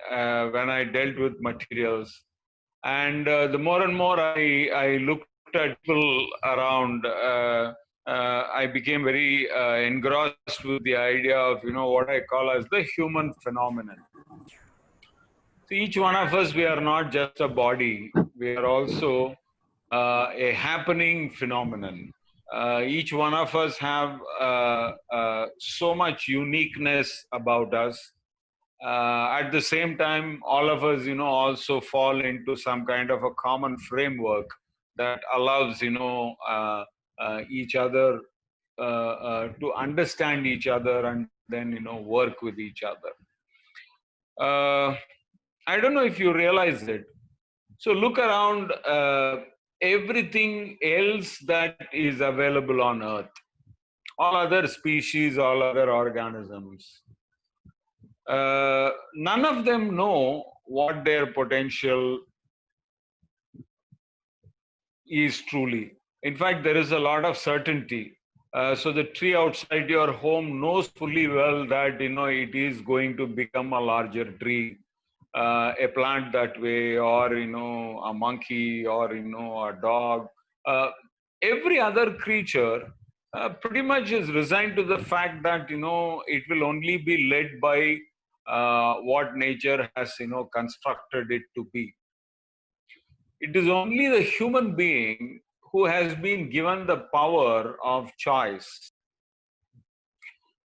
when I dealt with materials. And the more and more I looked at people around, I became very engrossed with the idea of, what I call as the human phenomenon. So each one of us, we are not just a body, we are also a happening phenomenon. Each one of us have so much uniqueness about us. At the same time, all of us, also fall into some kind of a common framework that allows, each other to understand each other and then, work with each other. I don't know if you realize it. So look around everything else that is available on Earth, all other species, all other organisms. None of them know what their potential is truly. In fact, there is a lot of certainty. So the tree outside your home knows fully well that it is going to become a larger tree. A plant that way, or a monkey, or a dog. Every other creature pretty much is resigned to the fact that it will only be led by what nature has constructed it to be. It is only the human being who has been given the power of choice.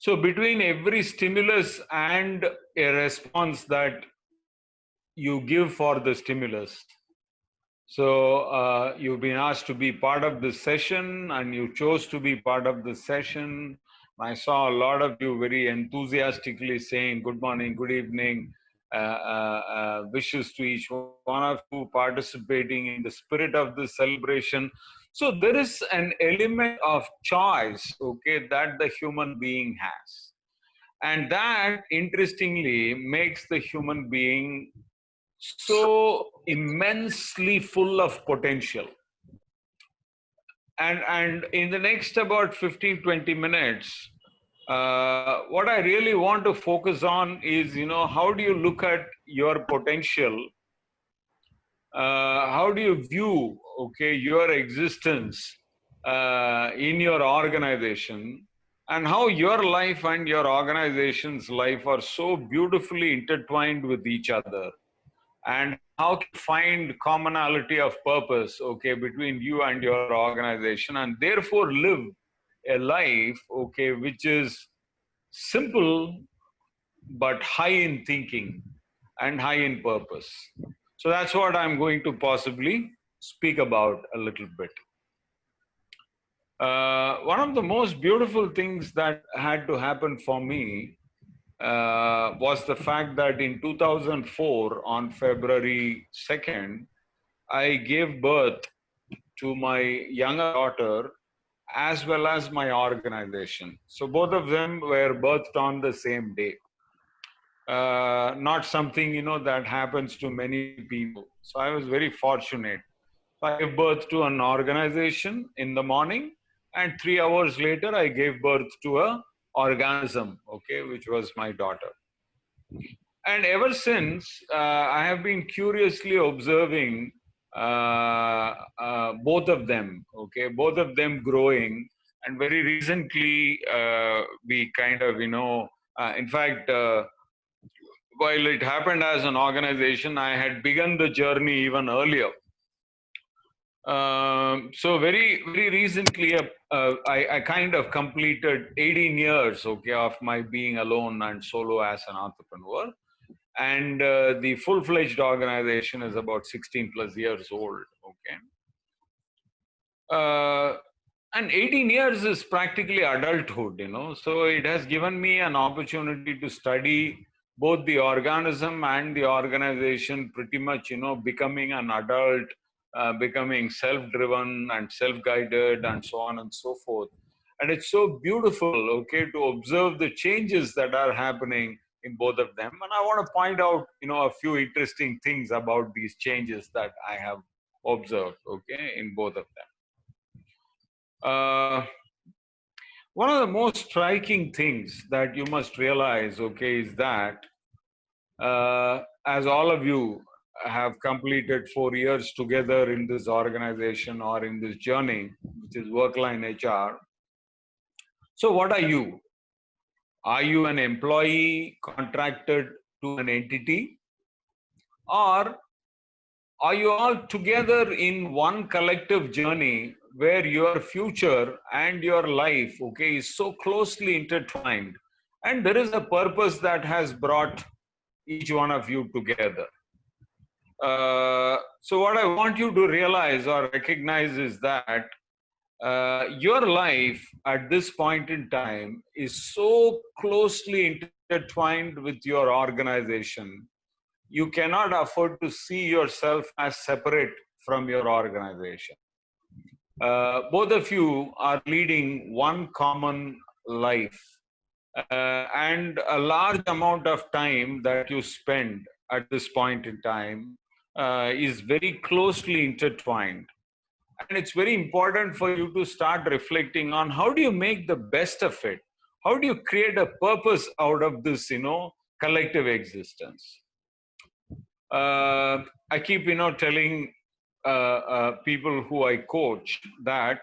So between every stimulus and a response that you give for the stimulus. So you've been asked to be part of this session and you chose to be part of the session. I saw a lot of you very enthusiastically saying good morning, good evening, wishes to each one of you, participating in the spirit of this celebration. So there is an element of choice, okay, that the human being has. And that, interestingly, makes the human being so immensely full of potential. And in the next about 15-20 minutes, what I really want to focus on is, how do you look at your potential? How do you view, okay, your existence in your organization, and how your life and your organization's life are so beautifully intertwined with each other, and how to find commonality of purpose, okay, between you and your organization, and therefore live a life, okay, which is simple but high in thinking and high in purpose. So that's what I'm going to possibly speak about a little bit. One of the most beautiful things that had to happen for me was the fact that in 2004, on February 2nd, I gave birth to my younger daughter as well as my organization. So both of them were birthed on the same day. Not something, that happens to many people. So I was very fortunate. I gave birth to an organization in the morning, and 3 hours later, I gave birth to an organism, okay, which was my daughter. And ever since, I have been curiously observing both of them, okay, both of them growing. And very recently, we kind of, in fact, while it happened as an organization, I had begun the journey even earlier. So very, very recently, I kind of completed 18 years, okay, of my being alone and solo as an entrepreneur. And the full-fledged organization is about 16 plus years old, okay. And 18 years is practically adulthood, So it has given me an opportunity to study both the organism and the organization, pretty much, becoming an adult, becoming self-driven and self-guided and so on and so forth. And it's so beautiful, okay, to observe the changes that are happening in both of them. And I want to point out, a few interesting things about these changes that I have observed, okay, in both of them. One of the most striking things that you must realize, okay, is that As all of you have completed 4 years together in this organization or in this journey, which is Workline HR. So what are you? Are you an employee contracted to an entity, or are you all together in one collective journey where your future and your life, okay, is so closely intertwined, and there is a purpose that has brought each one of you together? So what I want you to realize or recognize is that your life at this point in time is so closely intertwined with your organization. You cannot afford to see yourself as separate from your organization. Both of you are leading one common life, and a large amount of time that you spend at this point in time is very closely intertwined. And it's very important for you to start reflecting on how do you make the best of it? How do you create a purpose out of this, collective existence? I keep, telling people who I coach that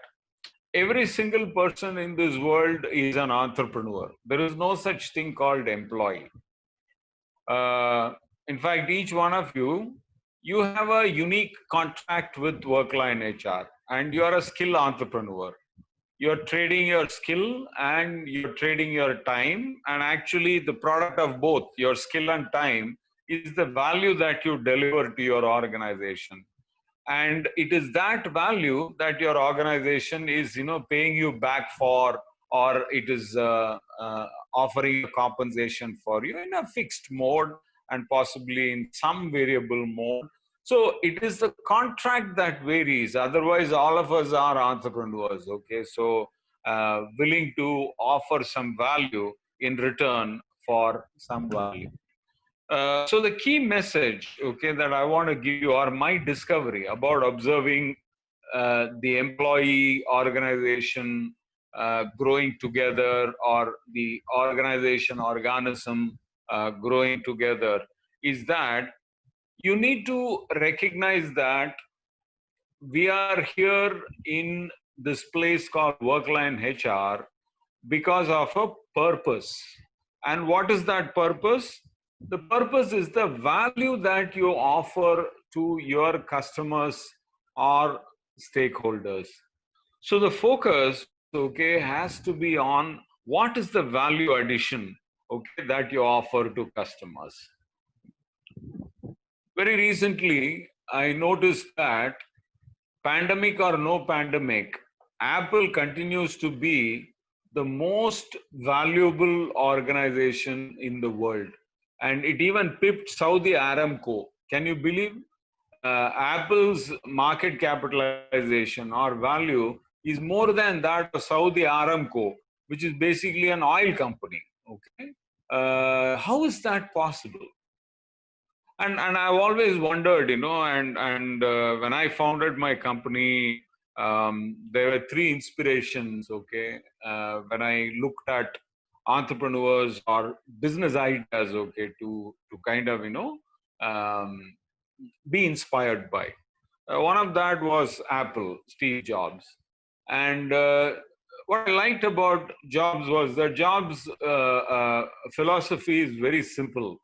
every single person in this world is an entrepreneur. There is no such thing called employee. In fact, each one of you, you have a unique contract with Workline HR, and you are a skill entrepreneur. You're trading your skill and you're trading your time, and actually the product of both your skill and time is the value that you deliver to your organization. And it is that value that your organization is paying you back for, or it is offering a compensation for you in a fixed mode and possibly in some variable mode. So it is the contract that varies. Otherwise, all of us are entrepreneurs, okay? So willing to offer some value in return for some value. So the key message, okay, that I want to give you, or my discovery about observing the employee organization growing together, or the organization organism growing together, is that you need to recognize that we are here in this place called Workline HR because of a purpose. And what is that purpose? The purpose is the value that you offer to your customers or stakeholders. So the focus, okay, has to be on what is the value addition, okay, that you offer to customers. Very recently, I noticed that pandemic or no pandemic, Apple continues to be the most valuable organization in the world. And it even pipped Saudi Aramco. Can you believe? Apple's market capitalization or value is more than that of Saudi Aramco, which is basically an oil company. Okay, how is that possible? And I've always wondered, and when I founded my company, there were three inspirations. Okay, when I looked at entrepreneurs or business ideas, okay, to kind of be inspired by. One of that was Apple, Steve Jobs, and what I liked about Jobs was that Jobs' philosophy is very simple.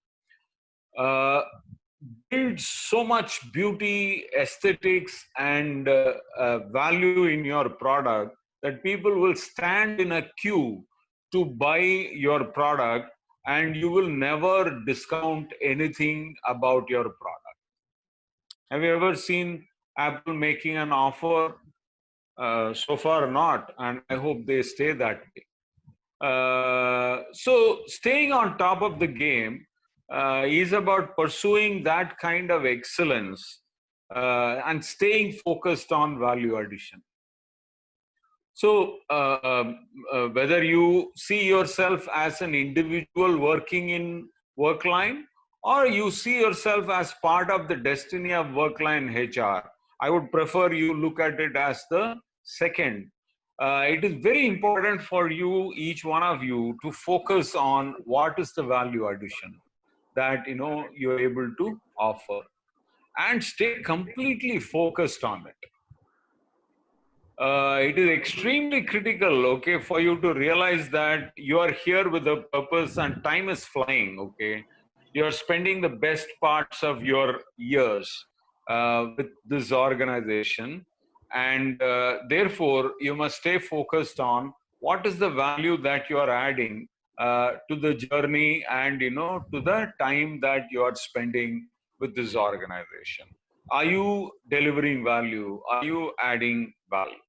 Build so much beauty, aesthetics, and value in your product that people will stand in a queue to buy your product, and you will never discount anything about your product. Have you ever seen Apple making an offer? So far not, and I hope they stay that way. So staying on top of the game is about pursuing that kind of excellence and staying focused on value addition. So whether you see yourself as an individual working in Workline, or you see yourself as part of the destiny of Workline HR, I would prefer you look at it as the second. It is very important for you, each one of you, to focus on what is the value addition. that you're able to offer, and stay completely focused on it. It is extremely critical, okay, for you to realize that you are here with a purpose and time is flying, okay. You're spending the best parts of your years with this organization, and therefore you must stay focused on what is the value that you are adding to the journey and to the time that you are spending with this organization. Are you delivering value? Are you adding value?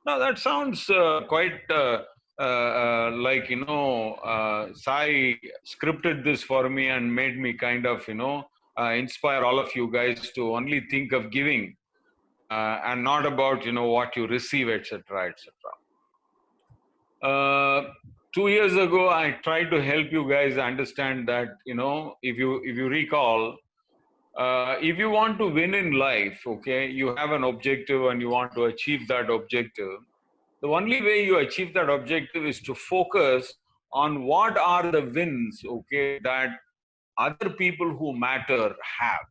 Now that sounds quite like Sai scripted this for me and made me kind of inspire all of you guys to only think of giving and not about what you receive, etc., etc. 2 years ago, I tried to help you guys understand that if you recall, if you want to win in life, okay, you have an objective and you want to achieve that objective. The only way you achieve that objective is to focus on what are the wins, okay, that other people who matter have.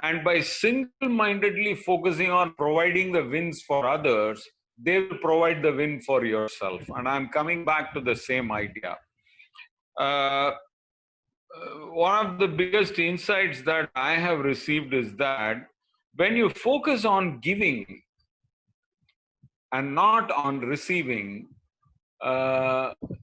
And by single-mindedly focusing on providing the wins for others, they will provide the win for yourself. And I'm coming back to the same idea. One of the biggest insights that I have received is that when you focus on giving and not on receiving,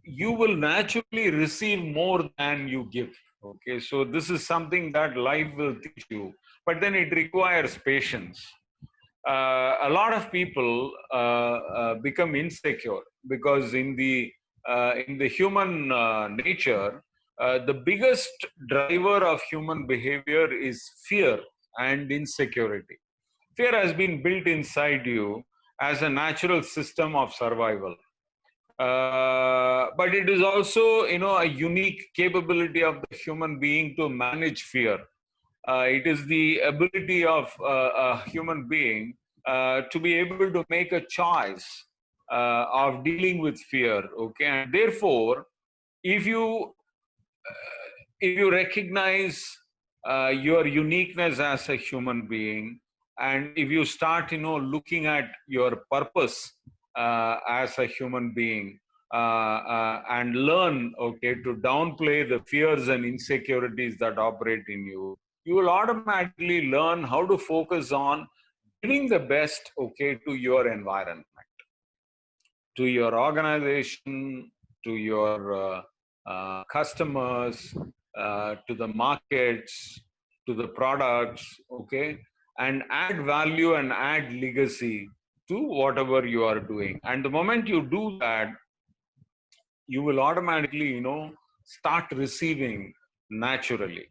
you will naturally receive more than you give. Okay, so this is something that life will teach you, but then it requires patience. A lot of people become insecure because in the human nature, the biggest driver of human behavior is fear and insecurity. Fear has been built inside you as a natural system of survival. But it is also, a unique capability of the human being to manage fear. It is the ability of a human being to be able to make a choice of dealing with fear. Okay, and therefore, if you recognize your uniqueness as a human being, and if you start looking at your purpose as a human being, and learn, okay, to downplay the fears and insecurities that operate in you, you will automatically learn how to focus on giving the best, okay, to your environment, to your organization, to your customers, to the markets, to the products, okay, and add value and add legacy to whatever you are doing. And the moment you do that, you will automatically, start receiving naturally.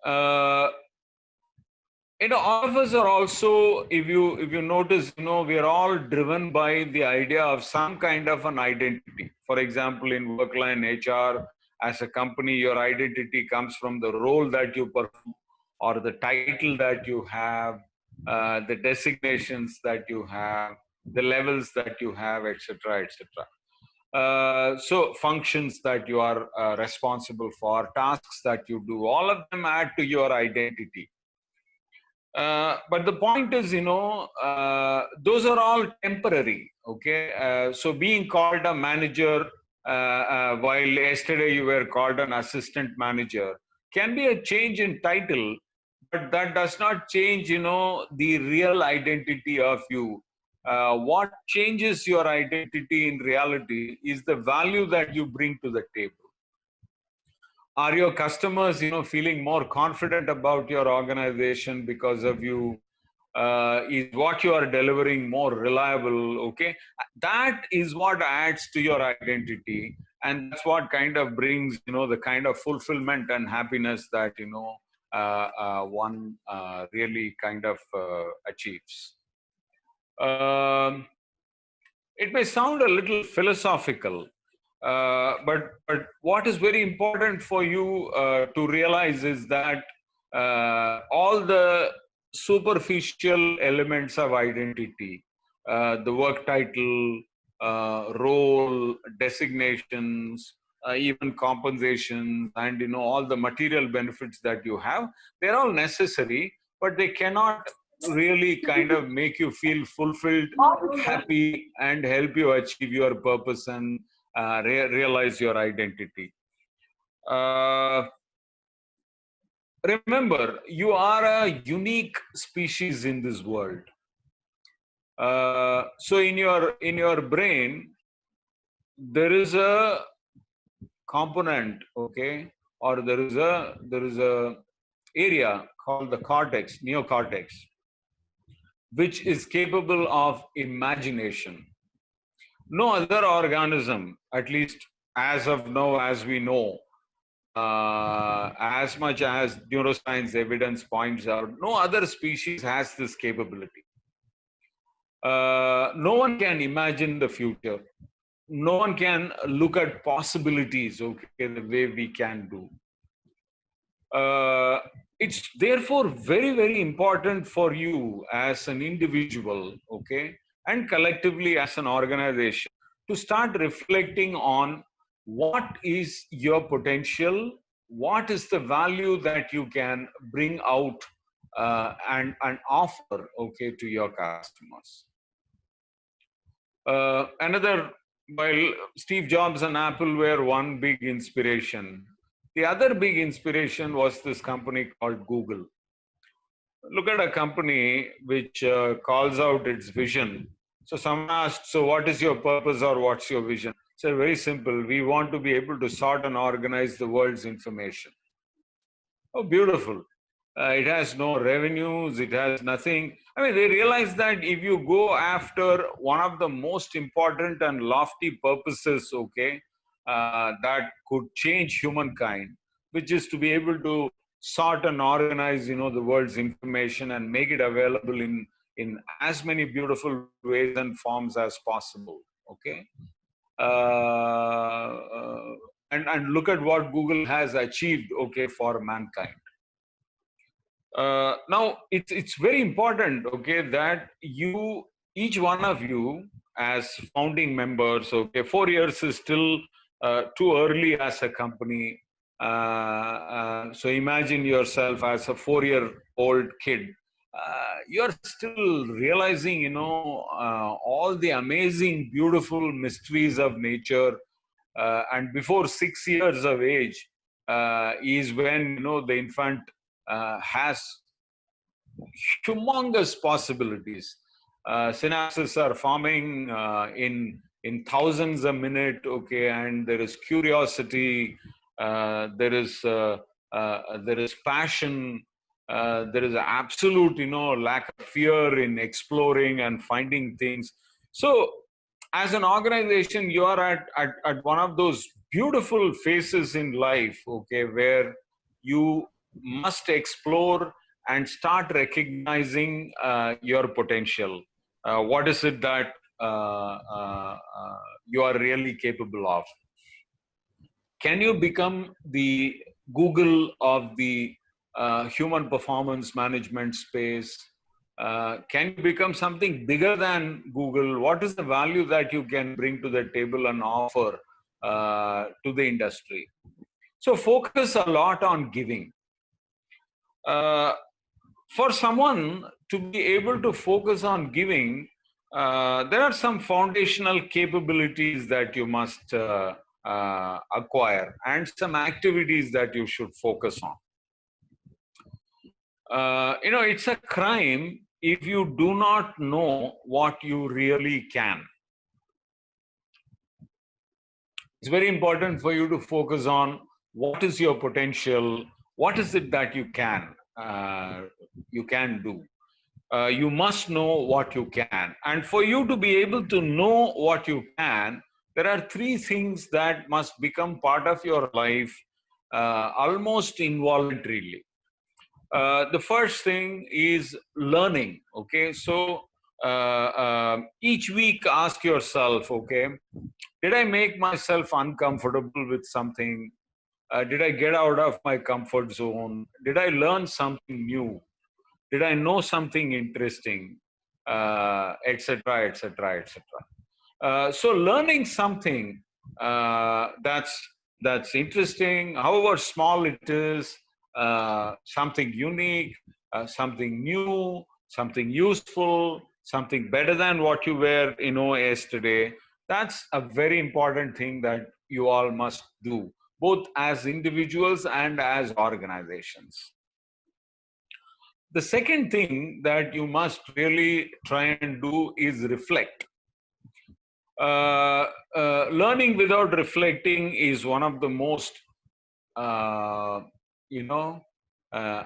All of us are also, if you notice, we are all driven by the idea of some kind of an identity. For example, in Workline HR, as a company, your identity comes from the role that you perform, or the title that you have, the designations that you have, the levels that you have, etc., etc. So functions that you are responsible for, tasks that you do, all of them add to your identity. But the point is, those are all temporary. Okay, so being called a manager while yesterday you were called an assistant manager can be a change in title, but that does not change, the real identity of you. What changes your identity in reality is the value that you bring to the table. Are your customers, feeling more confident about your organization because of you? Is what you are delivering more reliable? Okay, that is what adds to your identity, and that's what kind of brings, the kind of fulfillment and happiness that one really kind of achieves. It may sound a little philosophical, but what is very important for you to realize is that all the superficial elements of identity, the work title, role, designations, even compensation and all the material benefits that you have, they're all necessary, but they cannot really kind of make you feel fulfilled, happy, and help you achieve your purpose and realize your identity. Remember, you are a unique species in this world. So in your brain, there is a component, okay, or there is a area called the cortex, neocortex, which is capable of imagination. No other organism, at least as of now, as we know, as much as neuroscience evidence points out, no other species has this capability. No one can imagine the future. No one can look at possibilities, okay, the way we can do. It's therefore very, very important for you as an individual, okay, and collectively as an organization to start reflecting on what is your potential, what is the value that you can bring out and offer, okay, to your customers. While Steve Jobs and Apple were one big inspiration, the other big inspiration was this company called Google. Look at a company which calls out its vision. So someone asked, so what is your purpose or what's your vision? So very simple. We want to be able to sort and organize the world's information. Oh, beautiful. It has no revenues. It has nothing. I mean, they realize that if you go after one of the most important and lofty purposes, okay, that could change humankind, which is to be able to sort and organize, the world's information and make it available in as many beautiful ways and forms as possible, okay? And look at what Google has achieved, okay, for mankind. Now, it's very important, okay, that each one of you as founding members, okay, 4 years is still too early as a company. So imagine yourself as a 4-year-old kid. You're still realizing, all the amazing, beautiful mysteries of nature. And before 6 years of age is when, the infant has humongous possibilities. Synapses are forming in thousands a minute, okay, and there is curiosity, there is passion, there is absolute, lack of fear in exploring and finding things. So, as an organization, you are at one of those beautiful phases in life, okay, where you must explore and start recognizing your potential. What is it that you are really capable of? Can you become the Google of the human performance management space? Can you become something bigger than Google? What is the value that you can bring to the table and offer to the industry? So focus a lot on giving. For someone to be able to focus on giving, there are some foundational capabilities that you must acquire and some activities that you should focus on. It's a crime if you do not know what you really can. It's very important for you to focus on what is your potential, what is it that you can do. You must know what you can. And for you to be able to know what you can, there are 3 things that must become part of your life almost involuntarily. The first thing is learning, okay? So each week ask yourself, okay, did I make myself uncomfortable with something? Did I get out of my comfort zone? Did I learn something new? Did I know something interesting? Etc., etc., etc. So learning something that's that's interesting, however small it is, something unique, something new, something useful, something better than what you were, yesterday. That's a very important thing that you all must do, both as individuals and as organizations. The second thing that you must really try and do is reflect. Learning without reflecting is one of the most, uh, you know,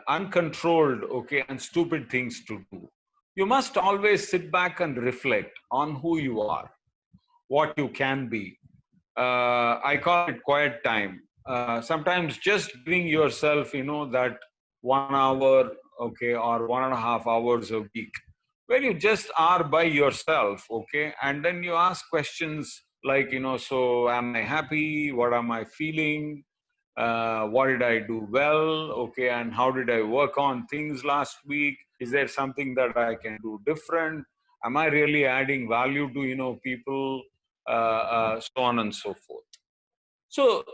uncontrolled, okay, and stupid things to do. You must always sit back and reflect on who you are, what you can be. I call it quiet time. Sometimes just giving yourself, that 1 hour, okay, or 1.5 hours a week, where you just are by yourself, okay, and then you ask questions like, so am I happy? What am I feeling? What did I do well? Okay, and how did I work on things last week? Is there something that I can do different? Am I really adding value to people? So on and so forth. So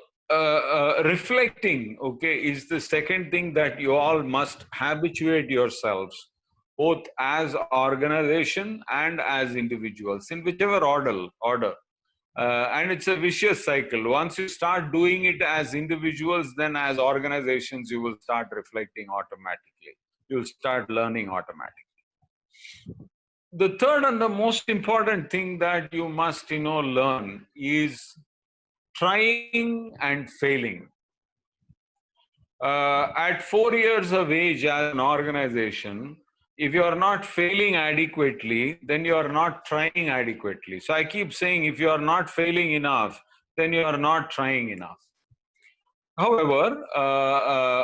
reflecting, okay, is the second thing that you all must habituate yourselves, both as organization and as individuals, in whichever order. And it's a vicious cycle. Once you start doing it as individuals, then as organizations, you will start reflecting automatically. You'll start learning automatically. The third and the most important thing that you must, learn is trying and failing. At 4 years of age as an organization, if you are not failing adequately, then you are not trying adequately. So I keep saying, if you are not failing enough, then you are not trying enough. However,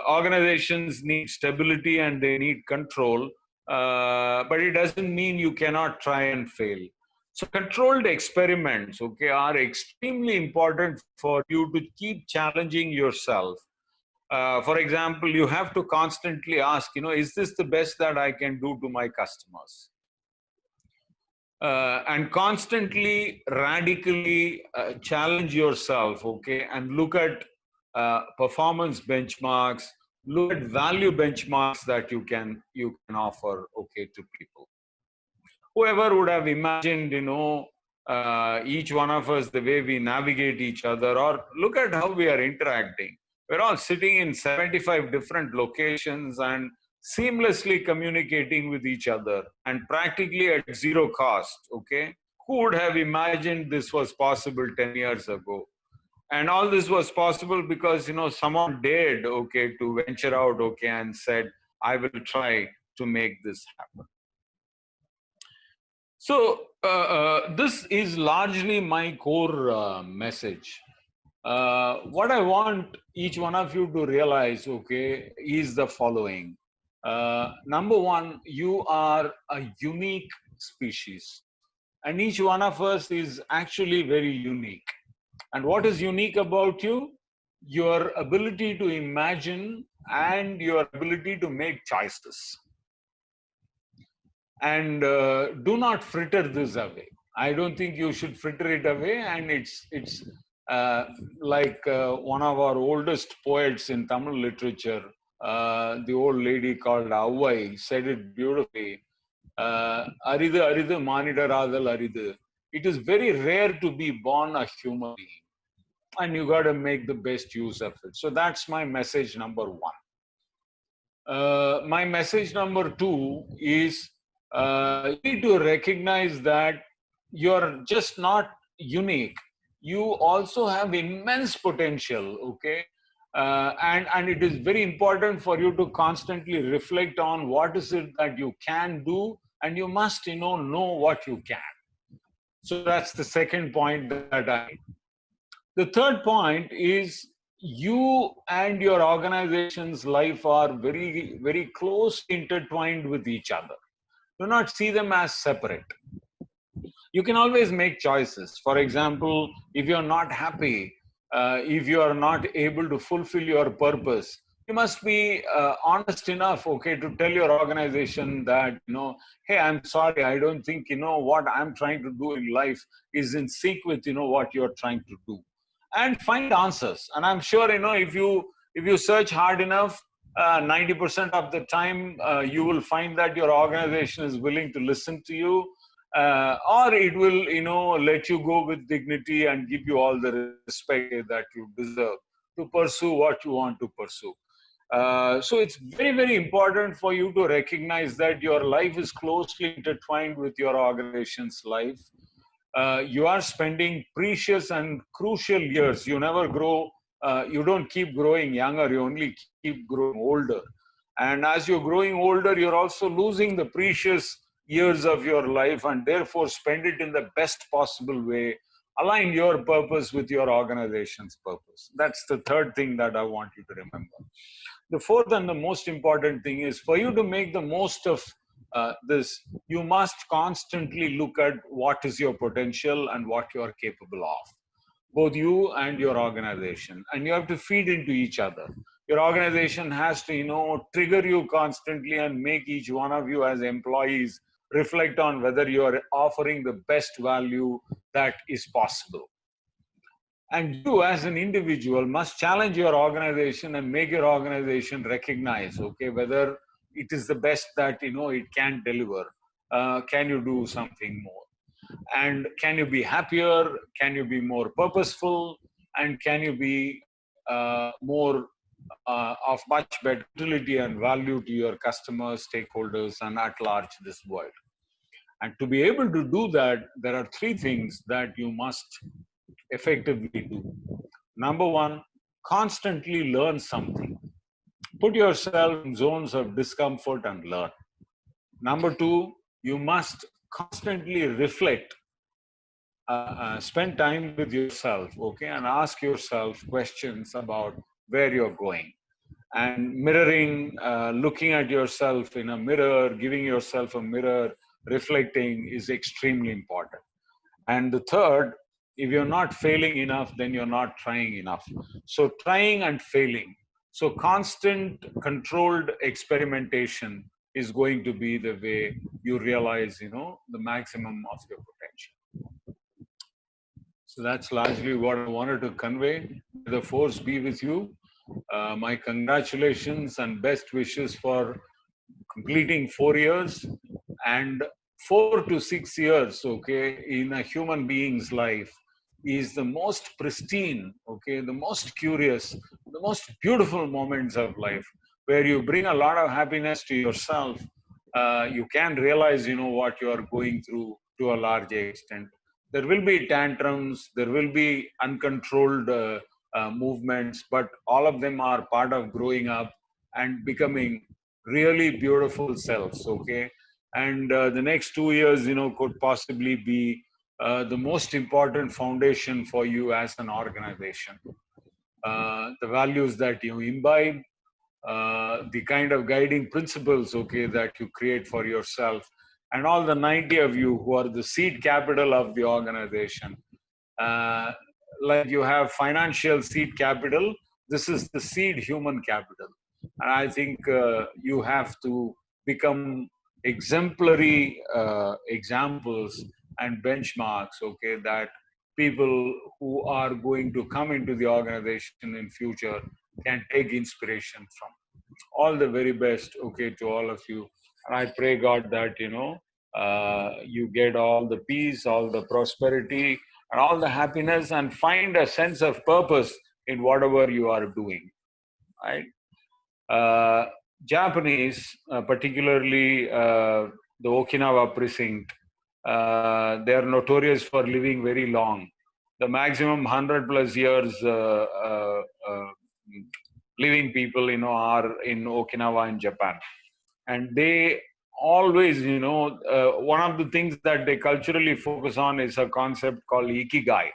organizations need stability and they need control, but it doesn't mean you cannot try and fail. So controlled experiments, okay, are extremely important for you to keep challenging yourself. For example, you have to constantly ask, is this the best that I can do to my customers? And constantly, radically challenge yourself, okay, and look at performance benchmarks, look at value benchmarks that you can offer, okay, to people. Whoever would have imagined, each one of us, the way we navigate each other, or look at how we are interacting. We're all sitting in 75 different locations and seamlessly communicating with each other, and practically at zero cost, okay? Who would have imagined this was possible 10 years ago? And all this was possible because, someone dared, okay, to venture out, okay, and said, I will try to make this happen. So this is largely my core message. What I want each one of you to realize, okay, is the following. Number one, you are a unique species, and each one of us is actually very unique. And what is unique about you? Your ability to imagine and your ability to make choices. And do not fritter this away. I don't think you should fritter it away. And it's like one of our oldest poets in Tamil literature, the old lady called Avvai, said it beautifully. Aridu aridu manidaradal aridu. It is very rare to be born a human being, and you got to make the best use of it. So that's my message number one. My message number two is you need to recognize that you're just not unique. You also have immense potential, okay? And it is very important for you to constantly reflect on what is it that you can do, and you must, know what you can. So that's the second point that I made. The third point is you and your organization's life are very, very closely intertwined with each other. Do not see them as separate. You can always make choices. For example, if you're not happy, if you are not able to fulfill your purpose, you must be honest enough, okay, to tell your organization that, hey, I'm sorry, I don't think, what I'm trying to do in life is in sync with, what you're trying to do. and find answers. And I'm sure, if you search hard enough, 90% of the time, you will find that your organization is willing to listen to you, or it will, let you go with dignity and give you all the respect that you deserve to pursue what you want to pursue. So it's very, very important for you to recognize that your life is closely intertwined with your organization's life. You are spending precious and crucial years. You never grow, you don't keep growing younger, you only keep growing older. And as you're growing older, you're also losing the precious years of your life, and therefore spend it in the best possible way. Align your purpose with your organization's purpose. That's the third thing that I want you to remember. The fourth and the most important thing is, for you to make the most of this, you must constantly look at what is your potential and what you are capable of, both you and your organization. And you have to feed into each other. Your organization has to, trigger you constantly and make each one of you as employees reflect on whether you are offering the best value that is possible. And you as an individual must challenge your organization and make your organization recognize, okay, whether it is the best that, it can deliver. Can you do something more? And can you be happier? Can you be more purposeful? And can you be more of much better utility and value to your customers, stakeholders, and at large this world? And to be able to do that, there are three things that you must effectively do. Number one, constantly learn something. Put yourself in zones of discomfort and learn. Number two, you must constantly reflect. Spend time with yourself, okay, and ask yourself questions about where you're going. And mirroring, looking at yourself in a mirror, giving yourself a mirror, reflecting is extremely important. And the third, if you're not failing enough, then you're not trying enough. So trying and failing. So constant controlled experimentation is going to be the way you realize, the maximum of your potential. So that's largely what I wanted to convey. May the force be with you. My congratulations and best wishes for completing 4 years, and 4 to 6 years, okay, in a human being's life is the most pristine, okay, the most curious, the most beautiful moments of life, where you bring a lot of happiness to yourself. You can realize, what you are going through to a large extent. There will be tantrums, there will be uncontrolled movements, but all of them are part of growing up and becoming really beautiful selves, okay? And the next 2 years, could possibly be the most important foundation for you as an organization. The values that you imbibe, the kind of guiding principles, okay, that you create for yourself, and all the 90 of you who are the seed capital of the organization. Like you have financial seed capital, this is the seed human capital. And I think you have to become exemplary examples and benchmarks, okay, that people who are going to come into the organization in future can take inspiration from. All the very best, okay, to all of you. And I pray God that, you get all the peace, all the prosperity, and all the happiness, and find a sense of purpose in whatever you are doing, right? Japanese, particularly the Okinawa precinct, they are notorious for living very long. The maximum 100 plus years living people, are in Okinawa in Japan. And they always, one of the things that they culturally focus on is a concept called ikigai.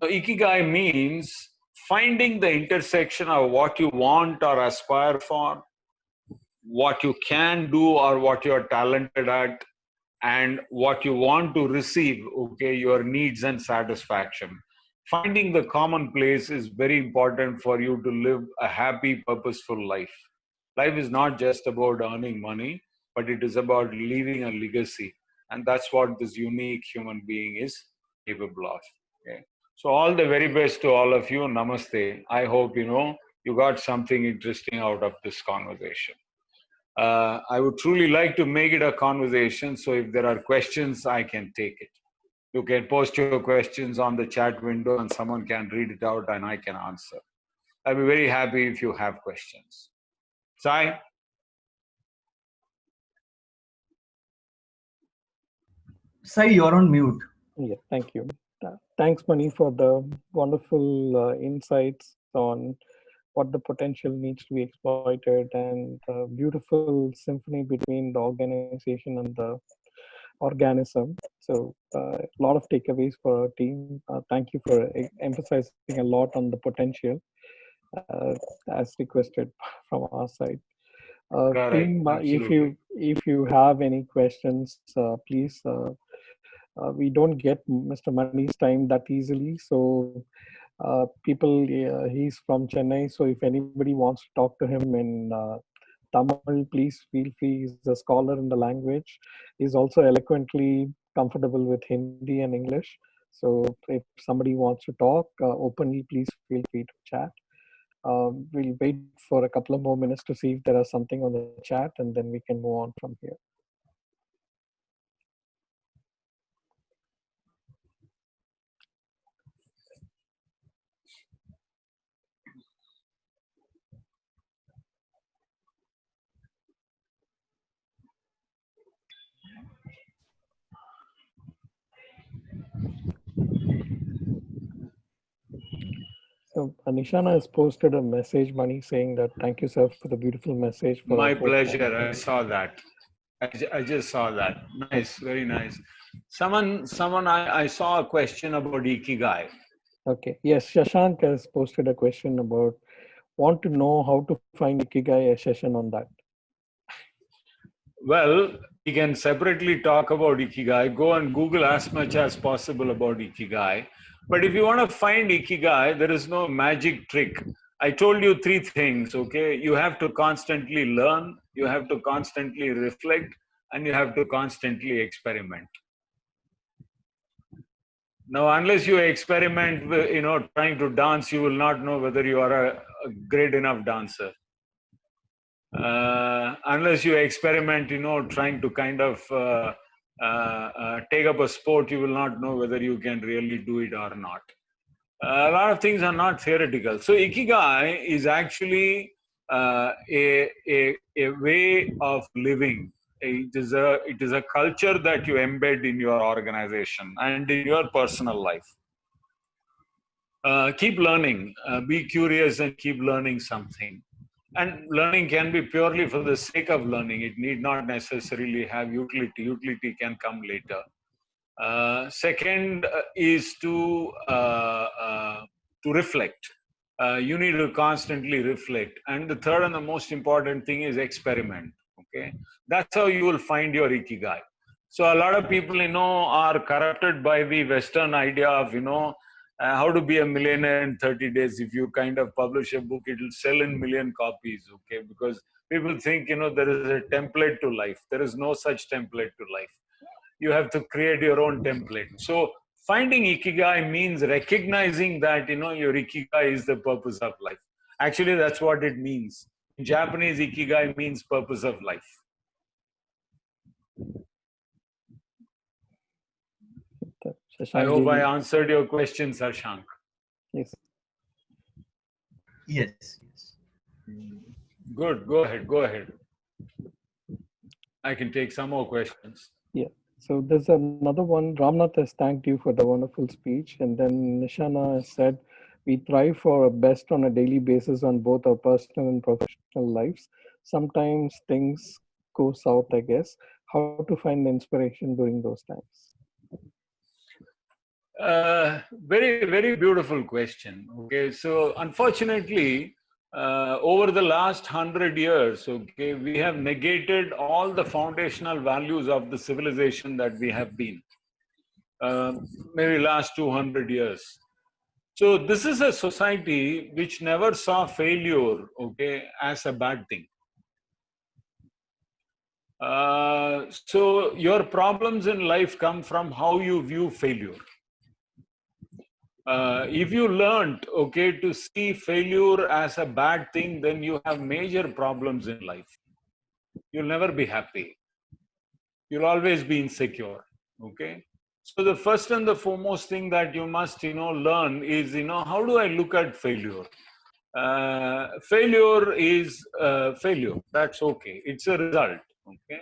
So ikigai means finding the intersection of what you want or aspire for, what you can do or what you are talented at, and what you want to receive, okay, your needs and satisfaction. Finding the common place is very important for you to live a happy, purposeful life. Life is not just about earning money, but it is about leaving a legacy. And that's what this unique human being is capable of. Okay? So all the very best to all of you. Namaste. I hope, you got something interesting out of this conversation. I would truly like to make it a conversation. So if there are questions, I can take it. You can post your questions on the chat window and someone can read it out and I can answer. I'll be very happy if you have questions. Sai? Sai, you're on mute. Yeah, thank you. Thanks, Mani, for the wonderful insights on what the potential needs to be exploited and the beautiful symphony between the organization and the organism. So a lot of takeaways for our team. Thank you for emphasizing a lot on the potential as requested from our side. Correct. Team, Absolutely. if you have any questions, please. We don't get Mr. Mani's time that easily, so he's from Chennai, so if anybody wants to talk to him in Tamil, please feel free. He's a scholar in the language. He's also eloquently comfortable with Hindi and English. So if somebody wants to talk openly, please feel free to chat. We'll wait for a couple of more minutes to see if there is something on the chat, and then we can move on from here. So Nishana has posted a message, Mani, saying that thank you, sir, for the beautiful message for My our fourth pleasure. I quarter. saw that. I just saw that. Nice, very nice. I saw a question about Ikigai. Okay. Yes, Shashank has posted a question about want to know how to find Ikigai, a session on that. Well, we can separately talk about Ikigai. Go and Google as much as possible about Ikigai. But if you want to find Ikigai, there is no magic trick. I told you three things, okay? You have to constantly learn, you have to constantly reflect, and you have to constantly experiment. Now, unless you experiment with, trying to dance, you will not know whether you are a great enough dancer. Unless you experiment, trying to kind of take up a sport, you will not know whether you can really do it or not. A lot of things are not theoretical. So Ikigai is actually a way of living. It is a culture that you embed in your organization and in your personal life. Keep learning, be curious and keep learning something. And learning can be purely for the sake of learning. It need not necessarily have utility. Utility can come later. Second is to reflect. You need to constantly reflect. And the third and the most important thing is experiment. Okay, that's how you will find your Ikigai. So a lot of people, are corrupted by the Western idea of, how to be a millionaire in 30 days. If you kind of publish a book, it will sell in million copies. Okay, because people think, there is a template to life. There is no such template to life. You have to create your own template. So finding Ikigai means recognizing that, your Ikigai is the purpose of life. Actually, that's what it means. In Japanese, Ikigai means purpose of life. I hope I answered your question, Sarshank. Yes. Yes. Good. Go ahead. I can take some more questions. Yeah. So there's another one. Ramnath has thanked you for the wonderful speech. And then Nishana has said, we thrive for our best on a daily basis on both our personal and professional lives. Sometimes things go south, I guess. How to find inspiration during those times? Very, very beautiful question. Okay, so unfortunately, over the last 100 years, okay, we have negated all the foundational values of the civilization that we have been. Maybe last 200 years. So this is a society which never saw failure, okay, as a bad thing. So your problems in life come from how you view failure. If you learned, okay, to see failure as a bad thing, then you have major problems in life. You'll never be happy. You'll always be insecure. Okay. So the first and the foremost thing that you must, learn is, how do I look at failure? Failure is failure. That's okay. It's a result. Okay.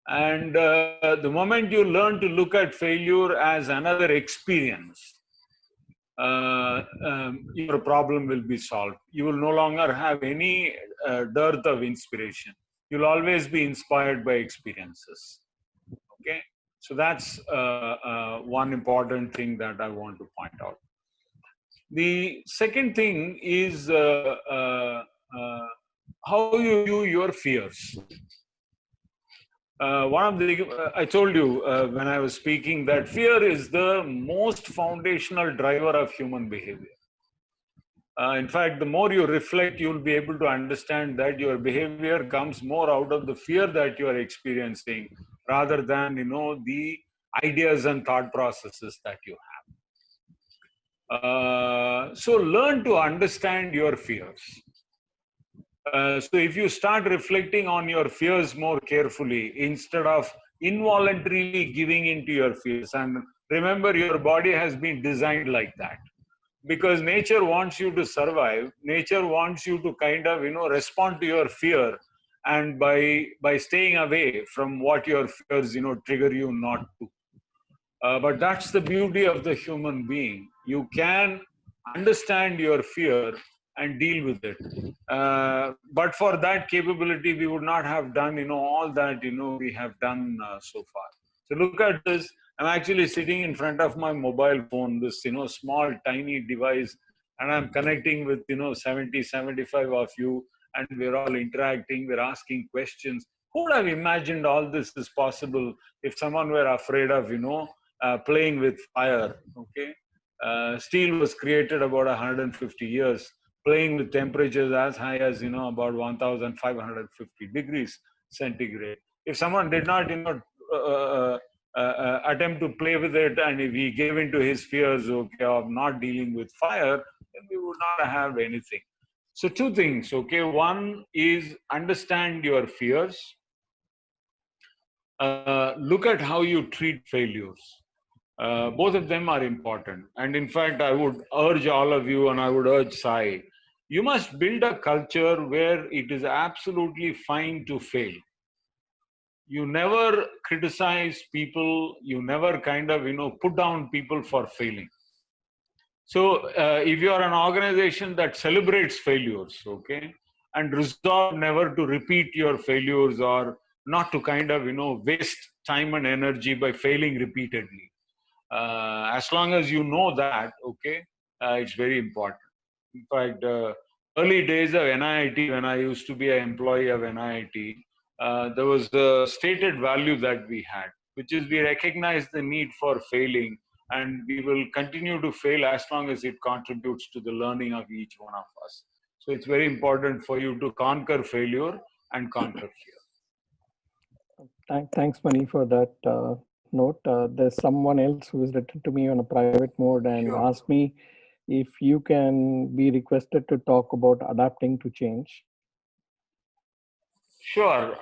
And the moment you learn to look at failure as another experience, your problem will be solved. You will no longer have any dearth of inspiration. You'll always be inspired by experiences. Okay, so that's one important thing that I want to point out. The second thing is how you view your fears. One of the I told you when I was speaking that fear is the most foundational driver of human behavior. In fact, the more you reflect, you'll be able to understand that your behavior comes more out of the fear that you are experiencing rather than, the ideas and thought processes that you have. So learn to understand your fears. So if you start reflecting on your fears more carefully instead of involuntarily giving into your fears, and remember, your body has been designed like that. Because nature wants you to survive. Nature wants you to kind of, respond to your fear, and by staying away from what your fears, trigger you not to. But that's the beauty of the human being. You can understand your fear and deal with it. But for that capability, we would not have done, all that, we have done so far. So look at this. I'm actually sitting in front of my mobile phone, this, small, tiny device, and I'm connecting with, 70, 75 of you, and we're all interacting, we're asking questions. Who would have imagined all this is possible if someone were afraid of, playing with fire, okay? Steel was created about 150 years, playing with temperatures as high as, about 1,550 degrees centigrade. If someone did not, attempt to play with it, and if he gave into his fears, okay, of not dealing with fire, then we would not have anything. So two things, okay? One is understand your fears. Look at how you treat failures. Both of them are important. And in fact, I would urge all of you, and I would urge Sai, you must build a culture where it is absolutely fine to fail. You never criticize people. You never kind of, put down people for failing. So if you are an organization that celebrates failures, okay, and resolve never to repeat your failures or not to kind of, waste time and energy by failing repeatedly. As long as you know that, okay, it's very important. In fact, early days of NIIT, when I used to be an employee of NIIT, there was a stated value that we had, which is we recognize the need for failing, and we will continue to fail as long as it contributes to the learning of each one of us. So it's very important for you to conquer failure and conquer fear. Thanks, Mani, for that note. There's someone else who has written to me on a private mode and Sure. asked me if you can be requested to talk about adapting to change. Sure,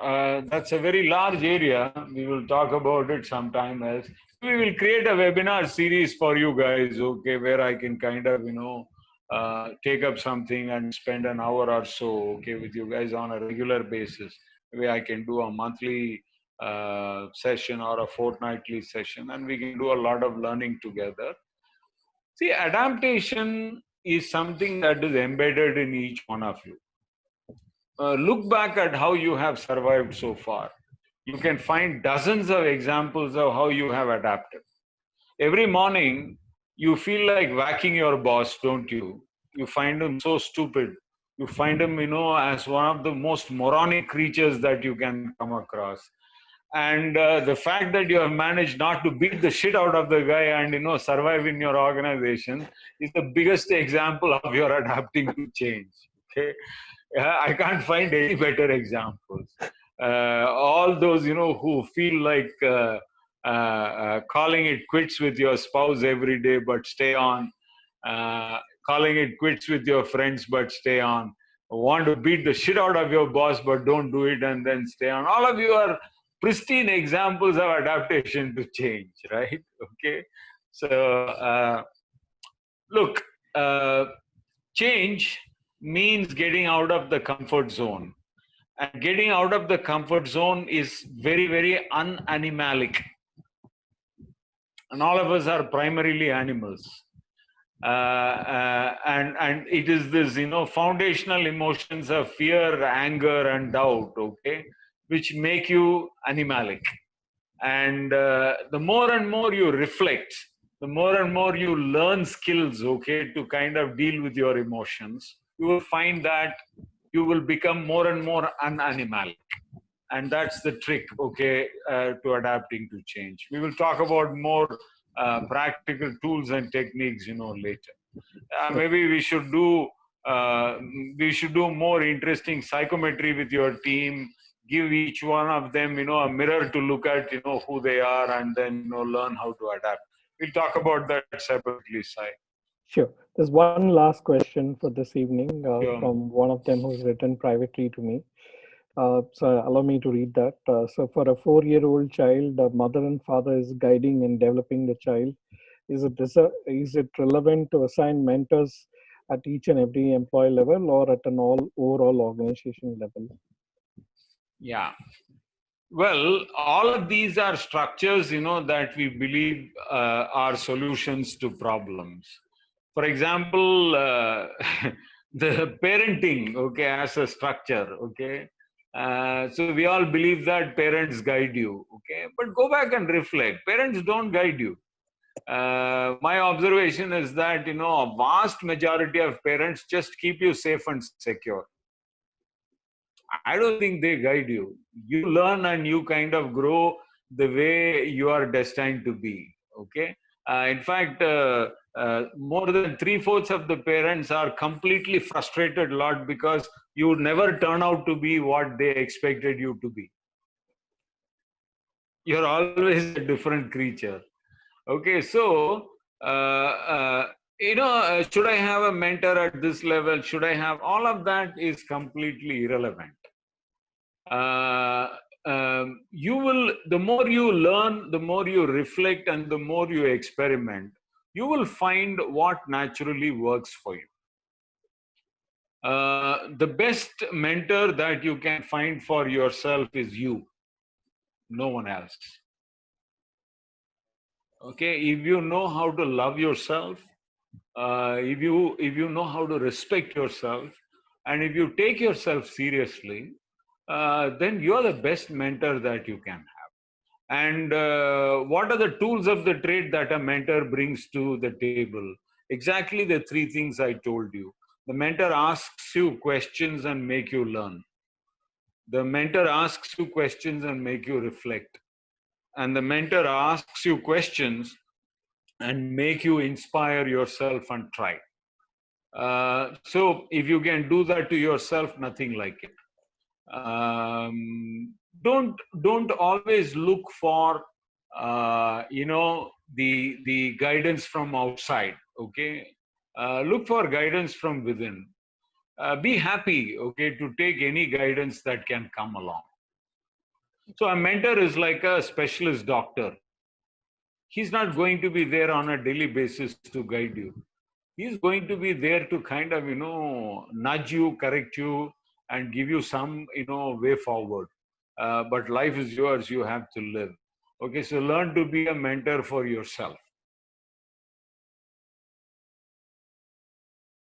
that's a very large area. We will talk about it sometime else. We will create a webinar series for you guys, okay, where I can kind of, take up something and spend an hour or so, okay, with you guys on a regular basis. Maybe I can do a monthly session or a fortnightly session, and we can do a lot of learning together. See, adaptation is something that is embedded in each one of you. Look back at how you have survived so far. You can find dozens of examples of how you have adapted. Every morning, you feel like whacking your boss, don't you? You find him so stupid. You find him, as one of the most moronic creatures that you can come across. And the fact that you have managed not to beat the shit out of the guy and, survive in your organization is the biggest example of your adapting to change. Okay. I can't find any better examples. All those, who feel like calling it quits with your spouse every day, but stay on. calling it quits with your friends but stay on, want to beat the shit out of your boss but don't do it and then stay on. All of you are pristine examples of adaptation to change, right? Okay. So look, change means getting out of the comfort zone, and getting out of the comfort zone is very, very unanimalic, and all of us are primarily animals. And it is this, foundational emotions of fear, anger, and doubt, okay, which make you animalic. And the more and more you reflect, the more and more you learn skills, okay, to kind of deal with your emotions, you will find that you will become more and more unanimalic. And that's the trick, okay, to adapting to change. We will talk about more practical tools and techniques, later. Maybe we should do more interesting psychometry with your team. Give each one of them, a mirror to look at, who they are, and then learn how to adapt. We'll talk about that separately, Sai. Sure. There's one last question for this evening Sure. from one of them who's written privately to me. So allow me to read that. So for a 4-year-old child, the mother and father is guiding and developing the child. Is it relevant to assign mentors at each and every employee level or at an overall organization level? Yeah. Well, all of these are structures, that we believe are solutions to problems. For example, the parenting, okay, as a structure, okay. So we all believe that parents guide you, okay. But go back and reflect. Parents don't guide you. My observation is that, a vast majority of parents just keep you safe and secure. I don't think they guide you. You learn and you kind of grow the way you are destined to be. Okay. In fact, more than 3/4 of the parents are completely frustrated a lot because you never turn out to be what they expected you to be. You're always a different creature. Okay. So, should I have a mentor at this level? Should I have all of that is completely irrelevant. The more you learn, the more you reflect, and the more you experiment, you will find what naturally works for you. The best mentor that you can find for yourself is you, no one else. Okay, if you know how to love yourself, if you know how to respect yourself, and if you take yourself seriously, then you're the best mentor that you can have. And what are the tools of the trade that a mentor brings to the table? Exactly the 3 things I told you. The mentor asks you questions and make you learn. The mentor asks you questions and make you reflect. And the mentor asks you questions and make you inspire yourself and try. So if you can do that to yourself, nothing like it. Don't always look for the guidance from outside. Okay, look for guidance from within. Be happy, okay, to take any guidance that can come along. So a mentor is like a specialist doctor. He's not going to be there on a daily basis to guide you. He's going to be there to kind of nudge you, correct you, and give you some way forward. But life is yours. You have to live. Okay, so learn to be a mentor for yourself.